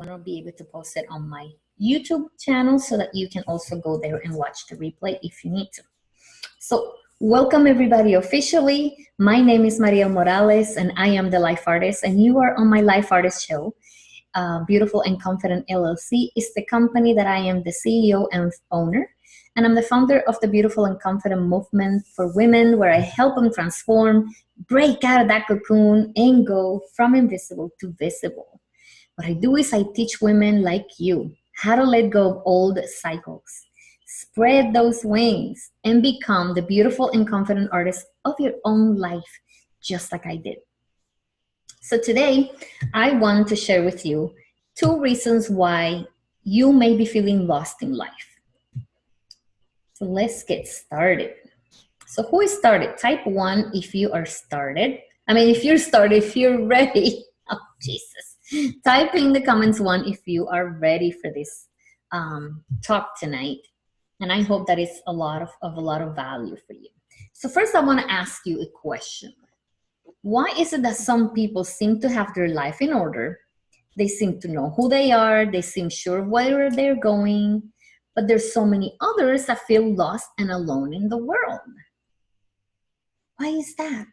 I'll be able to post it on my YouTube channel so that you can also go there and watch the replay if you need to. So welcome everybody officially. My name is Maria Morales and I am the Life Artist, and you are on my Life Artist show. Beautiful and Confident LLC is the company that I am the CEO and owner. And I'm the founder of the Beautiful and Confident movement for women, where I help them transform, break out of that cocoon, and go from invisible to visible. What I do is I teach women like you how to let go of old cycles, spread those wings, and become the beautiful and confident artist of your own life, just like I did. So today, I want to share with you 2 reasons why you may be feeling lost in life. So let's get started. So who is started? Type 1 if you are started. If you're started, if you're ready. Oh, Jesus. Type in the comments 1 if you are ready for this talk tonight. And I hope that it's a lot of value for you. So first I want to ask you a question. Why is it that some people seem to have their life in order? They seem to know who they are. They seem sure of where they're going. But there's so many others that feel lost and alone in the world. Why is that?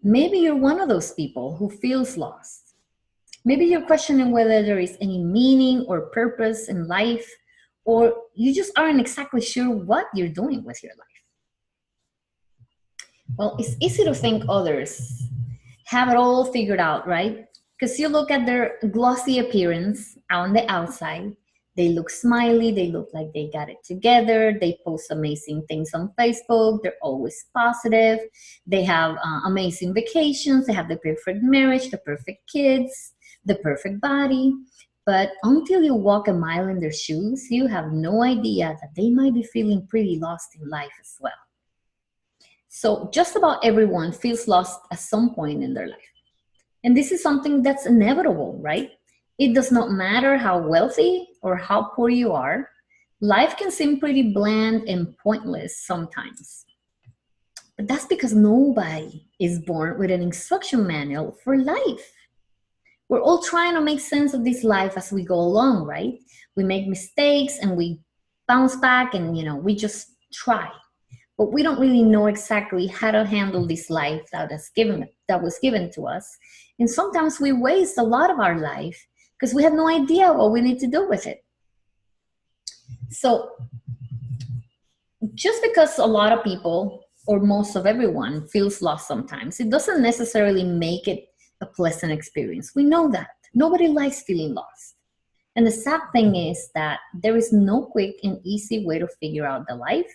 Maybe you're one of those people who feels lost. Maybe you're questioning whether there is any meaning or purpose in life, or you just aren't exactly sure what you're doing with your life. Well, it's easy to think others have it all figured out, right? Because you look at their glossy appearance on the outside. They look smiley, they look like they got it together, they post amazing things on Facebook, they're always positive, they have amazing vacations, they have the perfect marriage, the perfect kids, the perfect body. But until you walk a mile in their shoes, you have no idea that they might be feeling pretty lost in life as well. So just about everyone feels lost at some point in their life. And this is something that's inevitable, right? It does not matter how wealthy or how poor you are. Life can seem pretty bland and pointless sometimes. But that's because nobody is born with an instruction manual for life. We're all trying to make sense of this life as we go along, right? We make mistakes and we bounce back and, we just try. But we don't really know exactly how to handle this life that was given to us. And sometimes we waste a lot of our life because we have no idea what we need to do with it. So just because a lot of people, or most of everyone, feels lost sometimes, it doesn't necessarily make it a pleasant experience. We know that. Nobody likes feeling lost. And the sad thing is that there is no quick and easy way to figure out the life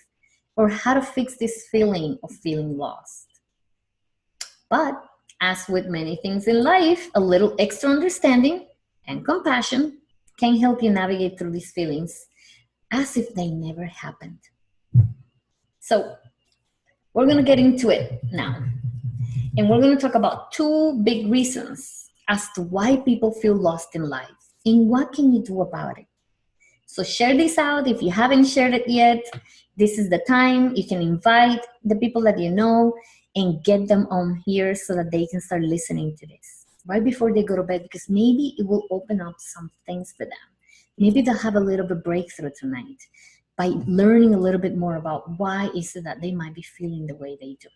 or how to fix this feeling of feeling lost. But as with many things in life, a little extra understanding and compassion can help you navigate through these feelings as if they never happened. So we're going to get into it now. And we're going to talk about 2 big reasons as to why people feel lost in life and what can you do about it. So share this out. If you haven't shared it yet, this is the time. You can invite the people that you know and get them on here so that they can start listening to this right before they go to bed, because maybe it will open up some things for them. Maybe they'll have a little bit of breakthrough tonight by learning a little bit more about why is it that they might be feeling the way they do.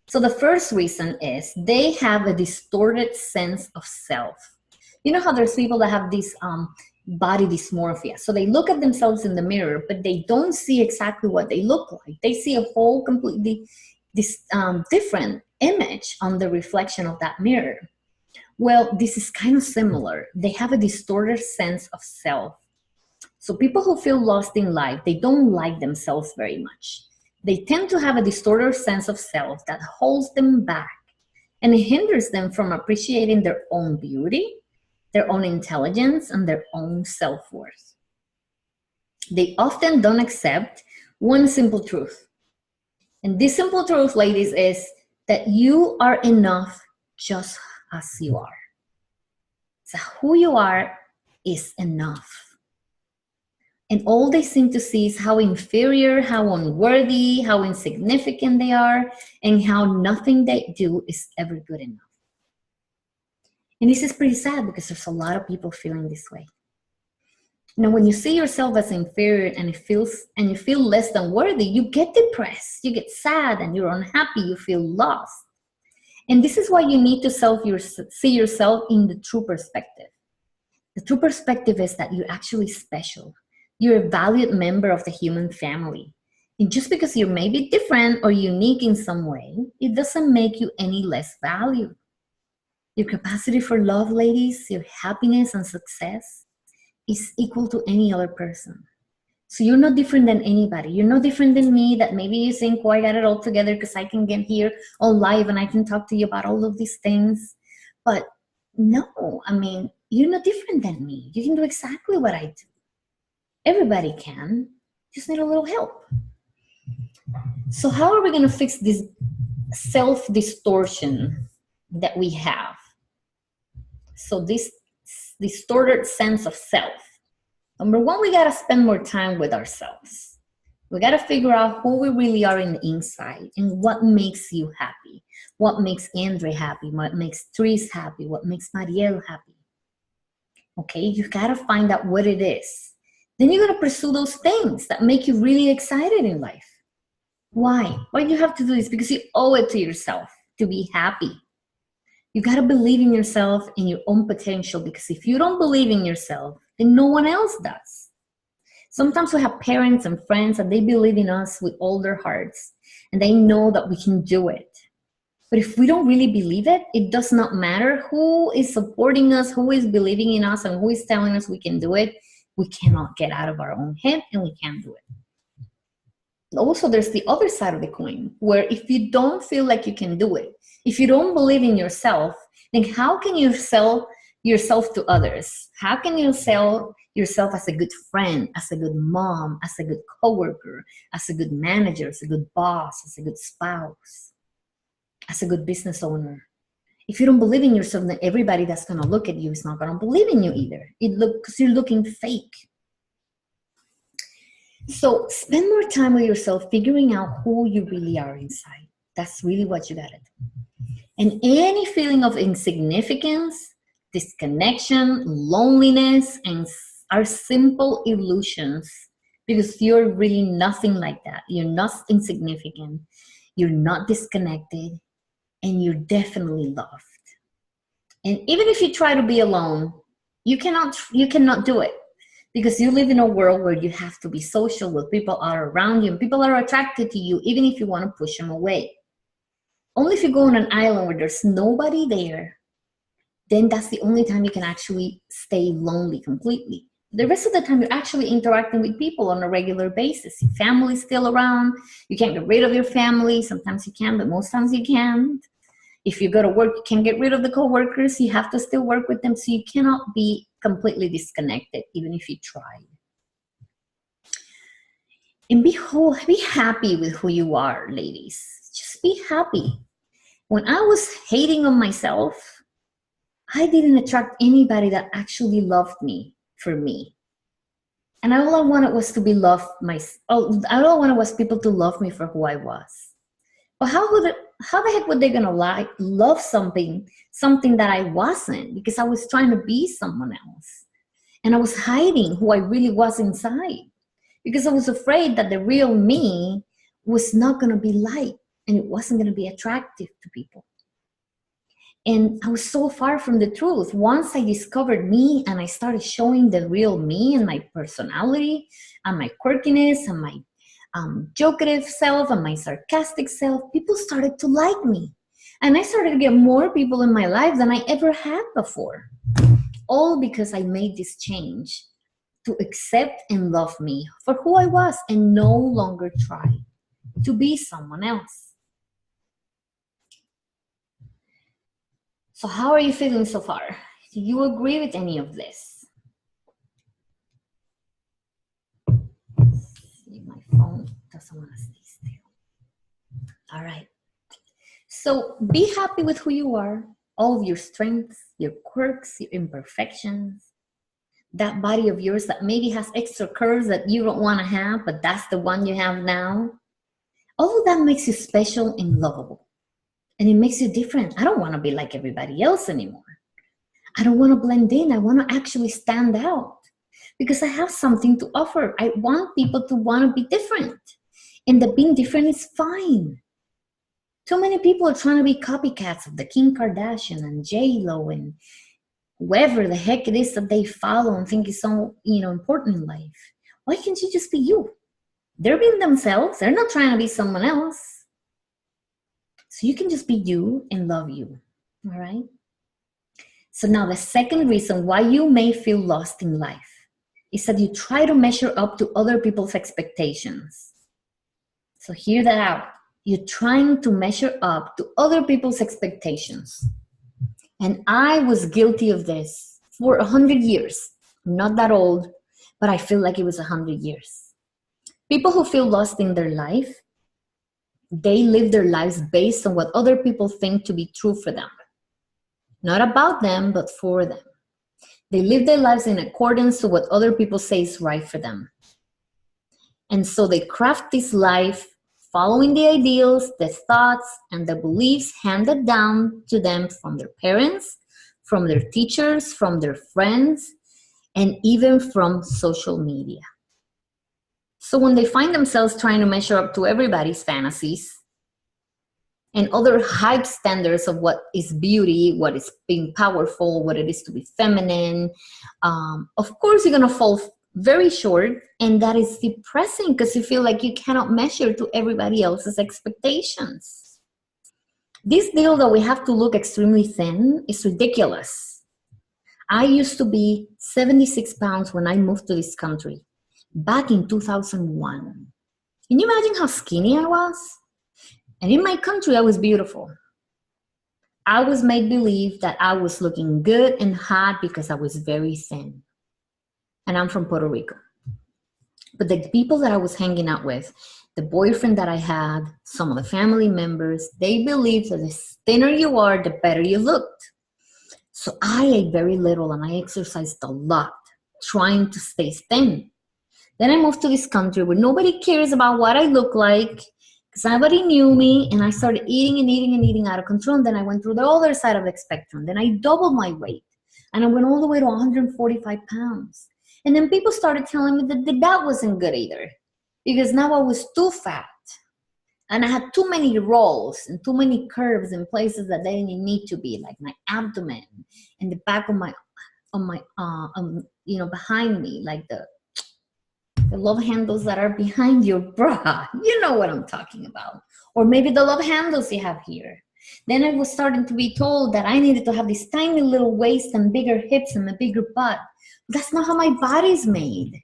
So the first reason is they have a distorted sense of self. You know how there's people that have this body dysmorphia. So they look at themselves in the mirror, but they don't see exactly what they look like. They see a whole completely different image on the reflection of that mirror. Well, this is kind of similar. They have a distorted sense of self. So people who feel lost in life, they don't like themselves very much. They tend to have a distorted sense of self that holds them back, and it hinders them from appreciating their own beauty, their own intelligence, and their own self-worth. They often don't accept one simple truth. And this simple truth, ladies, is that you are enough just as you are. So who you are is enough. And all they seem to see is how inferior, how unworthy, how insignificant they are, and how nothing they do is ever good enough. And this is pretty sad because there's a lot of people feeling this way. When you see yourself as inferior and you feel less than worthy, you get depressed, you get sad, and you're unhappy, you feel lost. And this is why you need to see yourself in the true perspective. The true perspective is that you're actually special. You're a valued member of the human family. And just because you're maybe different or unique in some way, it doesn't make you any less valued. Your capacity for love, ladies, your happiness and success is equal to any other person. So you're not different than anybody. You're no different than me that maybe you think, oh, I got it all together because I can get here all live and I can talk to you about all of these things. But no, you're no different than me. You can do exactly what I do. Everybody can. Just need a little help. So how are we going to fix this self-distortion that we have? So this distorted sense of self. Number one, we got to spend more time with ourselves. We got to figure out who we really are in the inside and what makes you happy. What makes Andre happy? What makes Tris happy? What makes Mariel happy? Okay, you got to find out what it is. Then you're going to pursue those things that make you really excited in life. Why? Why do you have to do this? Because you owe it to yourself to be happy. You got to believe in yourself and your own potential, because if you don't believe in yourself, then no one else does. Sometimes we have parents and friends and they believe in us with all their hearts and they know that we can do it. But if we don't really believe it, it does not matter who is supporting us, who is believing in us, and who is telling us we can do it. We cannot get out of our own head and we can't do it. Also, there's the other side of the coin, where if you don't feel like you can do it, if you don't believe in yourself, then how can you sell yourself to others? How can you sell yourself as a good friend, as a good mom, as a good coworker, as a good manager, as a good boss, as a good spouse, as a good business owner? If you don't believe in yourself, then everybody that's going to look at you is not going to believe in you either. Because you're looking fake. So spend more time with yourself, figuring out who you really are inside. That's really what you got to do. And any feeling of insignificance, disconnection, loneliness, and are simple illusions, because you're really nothing like that. You're not insignificant. You're not disconnected. And you're definitely loved. And even if you try to be alone, you cannot do it. Because you live in a world where you have to be social with people are around you and people are attracted to you, even if you want to push them away. Only if you go on an island where there's nobody there, then that's the only time you can actually stay lonely completely. The rest of the time, you're actually interacting with people on a regular basis. Your family's still around. You can't get rid of your family. Sometimes you can, but most times you can't. If you go to work, you can't get rid of the coworkers. You have to still work with them. So you cannot be completely disconnected, even if you try. And be happy with who you are, ladies. Just be happy. When I was hating on myself, I didn't attract anybody that actually loved me for me. And all I wanted was to be loved all I wanted was people to love me for who I was. But how the heck were they gonna love something that I wasn't? Because I was trying to be someone else. And I was hiding who I really was inside. Because I was afraid that the real me was not gonna be liked and it wasn't gonna be attractive to people. And I was so far from the truth. Once I discovered me and I started showing the real me and my personality and my quirkiness and my jokative self and my sarcastic self, people started to like me. And I started to get more people in my life than I ever had before. All because I made this change to accept and love me for who I was and no longer try to be someone else. So how are you feeling so far? Do you agree with any of this? See, my phone doesn't want to stay still. All right. So be happy with who you are, all of your strengths, your quirks, your imperfections, that body of yours that maybe has extra curves that you don't want to have, but that's the one you have now. All of that makes you special and lovable. And it makes you different. I don't want to be like everybody else anymore. I don't want to blend in. I want to actually stand out because I have something to offer. I want people to want to be different, and that being different is fine. Too many people are trying to be copycats of the Kim Kardashian and J-Lo and whoever the heck it is that they follow and think is so, important in life. Why can't you just be you? They're being themselves. They're not trying to be someone else. So you can just be you and love you. All right? So now the second reason why you may feel lost in life is that you try to measure up to other people's expectations. So hear that out. You're trying to measure up to other people's expectations. And I was guilty of this for 100 years. I'm not that old, but I feel like it was 100 years. People who feel lost in their life, they live their lives based on what other people think to be true for them. Not about them, but for them. They live their lives in accordance to what other people say is right for them. And so they craft this life following the ideals, the thoughts, and the beliefs handed down to them from their parents, from their teachers, from their friends, and even from social media. So when they find themselves trying to measure up to everybody's fantasies and other hype standards of what is beauty, what is being powerful, what it is to be feminine, of course you're going to fall very short, and that is depressing because you feel like you cannot measure to everybody else's expectations. This deal that we have to look extremely thin is ridiculous. I used to be 76 pounds when I moved to this country back in 2001. Can you imagine how skinny I was? And in my country, I was beautiful. I was made believe that I was looking good and hot because I was very thin. And I'm from Puerto Rico. But the people that I was hanging out with, the boyfriend that I had, some of the family members, they believed that the thinner you are, the better you looked. So I ate very little and I exercised a lot, trying to stay thin. Then I moved to this country where nobody cares about what I look like because nobody knew me, and I started eating and eating and eating out of control. And then I went through the other side of the spectrum. Then I doubled my weight and I went all the way to 145 pounds. And then people started telling me that wasn't good either because now I was too fat and I had too many rolls and too many curves in places that they didn't need to be, like my abdomen and the back of my behind me, like the love handles that are behind your bra. You know what I'm talking about. Or maybe the love handles you have here. Then I was starting to be told that I needed to have this tiny little waist and bigger hips and a bigger butt. That's not how my body's made.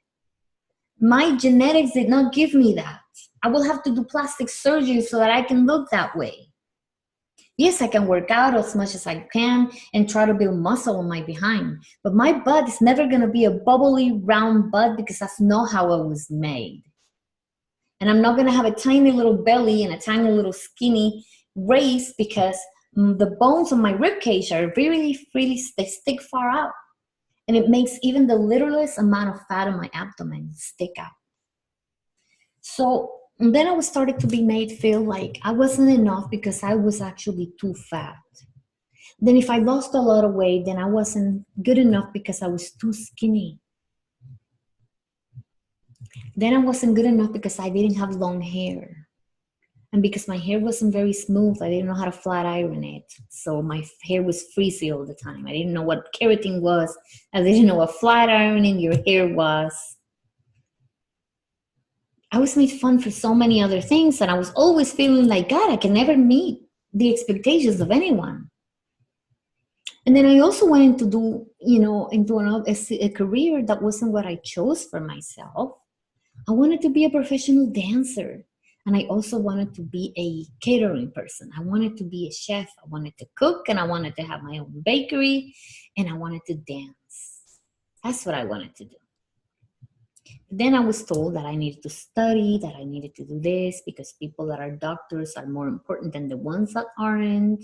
My genetics did not give me that. I will have to do plastic surgery so that I can look that way. Yes, I can work out as much as I can and try to build muscle on my behind. But my butt is never going to be a bubbly, round butt because that's not how it was made. And I'm not going to have a tiny little belly and a tiny little skinny waist because the bones of my ribcage are really, they stick far out. And it makes even the littlest amount of fat in my abdomen stick out. So then I was started to be made feel like I wasn't enough because I was actually too fat. Then if I lost a lot of weight, then I wasn't good enough because I was too skinny. Then I wasn't good enough because I didn't have long hair. And because my hair wasn't very smooth, I didn't know how to flat iron it. So my hair was frizzy all the time. I didn't know what keratin was. I didn't know what flat ironing your hair was. I was made fun for so many other things, and I was always feeling like, God, I can never meet the expectations of anyone. And then I also went into a career that wasn't what I chose for myself. I wanted to be a professional dancer. And I also wanted to be a catering person. I wanted to be a chef. I wanted to cook, and I wanted to have my own bakery, and I wanted to dance. That's what I wanted to do. Then I was told that I needed to study, that I needed to do this because people that are doctors are more important than the ones that aren't.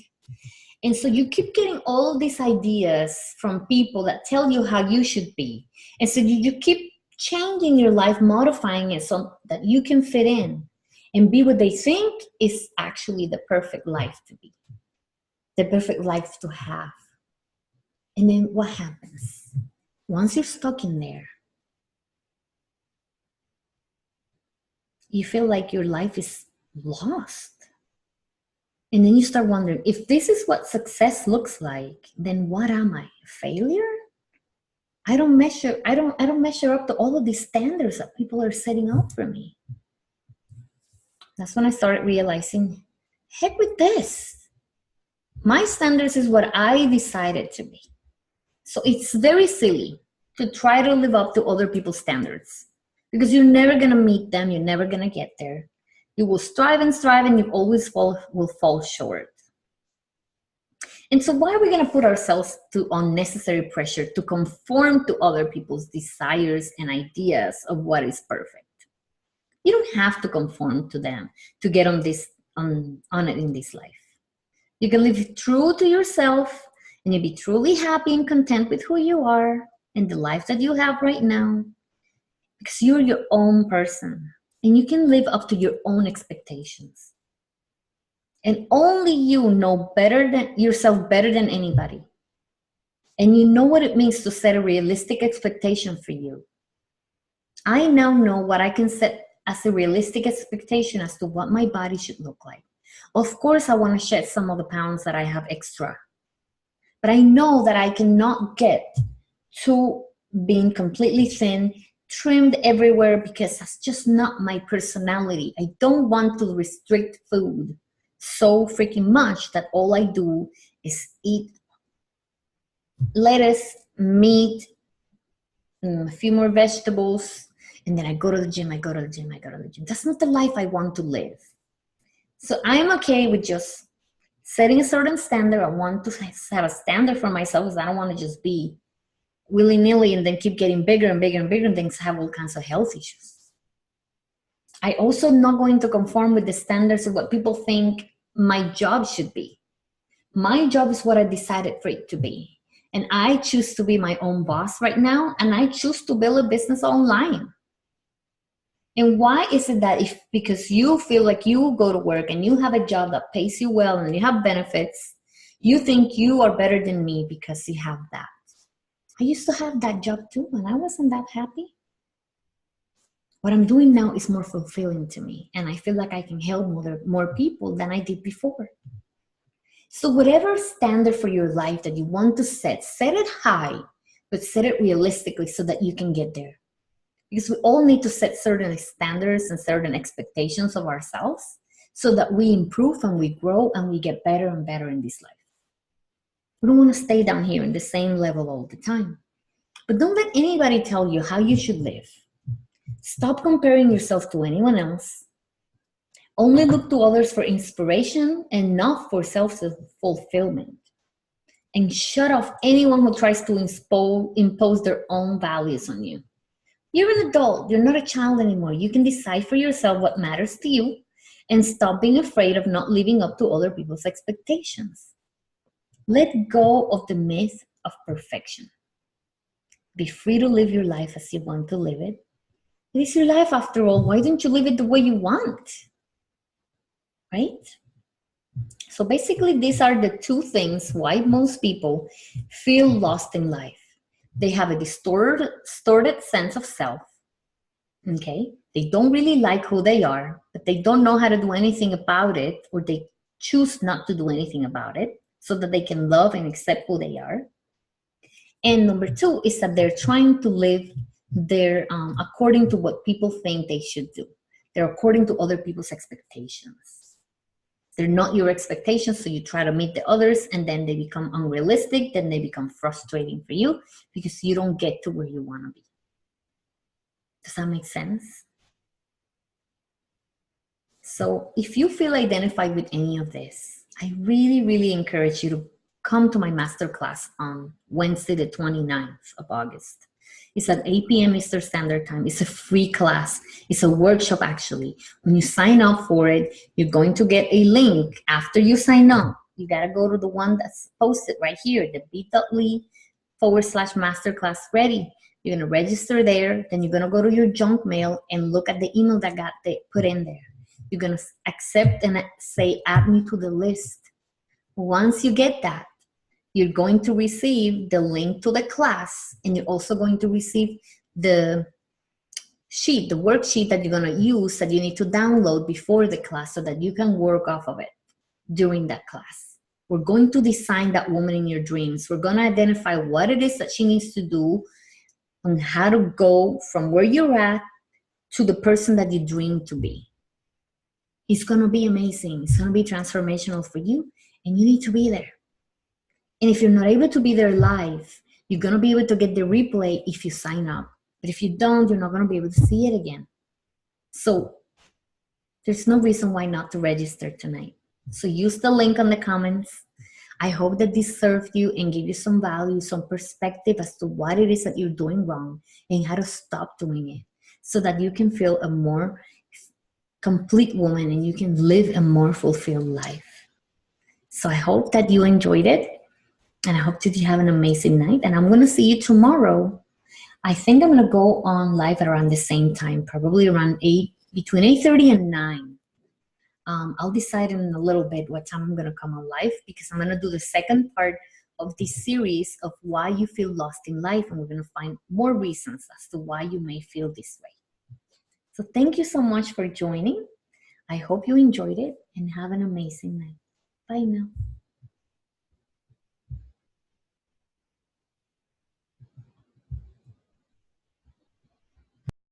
And so you keep getting all these ideas from people that tell you how you should be. And so you keep changing your life, modifying it so that you can fit in and be what they think is actually the perfect life to be, the perfect life to have. And then what happens? Once you're stuck in there, you feel like your life is lost. And then you start wondering, if this is what success looks like, then what am I? A failure? I don't measure up to all of these standards that people are setting out for me. That's when I started realizing, heck with this. My standards is what I decided to be. So it's very silly to try to live up to other people's standards, because you're never going to meet them. You're never going to get there. You will strive and you always will fall short. And so why are we going to put ourselves to unnecessary pressure to conform to other people's desires and ideas of what is perfect? You don't have to conform to them to get on it in this life. You can live true to yourself, and you'll be truly happy and content with who you are and the life that you have right now, because you're your own person and you can live up to your own expectations. And only you know yourself better than anybody. And you know what it means to set a realistic expectation for you. I now know what I can set as a realistic expectation as to what my body should look like. Of course, I want to shed some of the pounds that I have extra. But I know that I cannot get to being completely thin, trimmed everywhere, because that's just not my personality. I don't want to restrict food so freaking much that all I do is eat lettuce, meat, a few more vegetables, and then I go to the gym. That's not the life I want to live. So I'm okay with just setting a certain standard. I want to have a standard for myself, because I don't want to just be willy-nilly and then keep getting bigger and bigger and bigger and things have all kinds of health issues. I also not going to conform with the standards of what people think my job should be. My job is what I decided for it to be. And I choose to be my own boss right now, and I choose to build a business online. And why is it that because you feel like you go to work and you have a job that pays you well and you have benefits, you think you are better than me because you have that? I used to have that job too, and I wasn't that happy. What I'm doing now is more fulfilling to me, and I feel like I can help more people than I did before. So whatever standard for your life that you want to set it high, but set it realistically so that you can get there. Because we all need to set certain standards and certain expectations of ourselves so that we improve and we grow and we get better and better in this life. We don't want to stay down here in the same level all the time. But don't let anybody tell you how you should live. Stop comparing yourself to anyone else. Only look to others for inspiration and not for self-fulfillment. And shut off anyone who tries to impose their own values on you. You're an adult. You're not a child anymore. You can decide for yourself what matters to you and stop being afraid of not living up to other people's expectations. Let go of the myth of perfection. Be free to live your life as you want to live it. It is your life after all. Why don't you live it the way you want? Right? So basically, these are the two things why most people feel lost in life. They have a distorted sense of self. Okay? They don't really like who they are, but they don't know how to do anything about it, or they choose not to do anything about it so that they can love and accept who they are. And number two is that they're trying to live according to what people think they should do. They're according to other people's expectations. They're not your expectations, so you try to meet the others, and then they become unrealistic, then they become frustrating for you because you don't get to where you want to be. Does that make sense? So if you feel identified with any of this, I really, really encourage you to come to my masterclass on Wednesday, the 29th of August. It's at 8 p.m. Eastern Standard Time. It's a free class. It's a workshop, actually. When you sign up for it, you're going to get a link after you sign up. You got to go to the one that's posted right here, the bit.ly/masterclass ready. You're going to register there. Then you're going to go to your junk mail and look at the email that got put in there. You're going to accept and say, add me to the list. Once you get that, You're going to receive the link to the class, and you're also going to receive the sheet, the worksheet that you're going to use that you need to download before the class so that you can work off of it during that class. We're going to design that woman in your dreams. We're going to identify what it is that she needs to do and how to go from where you're at to the person that you dream to be. It's going to be amazing. It's going to be transformational for you, and you need to be there. And if you're not able to be there live, you're going to be able to get the replay if you sign up. But if you don't, you're not going to be able to see it again. So there's no reason why not to register tonight. So use the link on the comments. I hope that this served you and gave you some value, some perspective as to what it is that you're doing wrong and how to stop doing it so that you can feel a more complete woman and you can live a more fulfilled life. So I hope that you enjoyed it, and I hope that you have an amazing night, and I'm going to see you tomorrow. I think I'm going to go on live at around the same time, probably around between 8:30 and 9. I'll decide in a little bit what time I'm going to come on live, because I'm going to do the second part of this series of why you feel lost in life, and we're going to find more reasons as to why you may feel this way. So thank you so much for joining. I hope you enjoyed it, and have an amazing night. Bye now.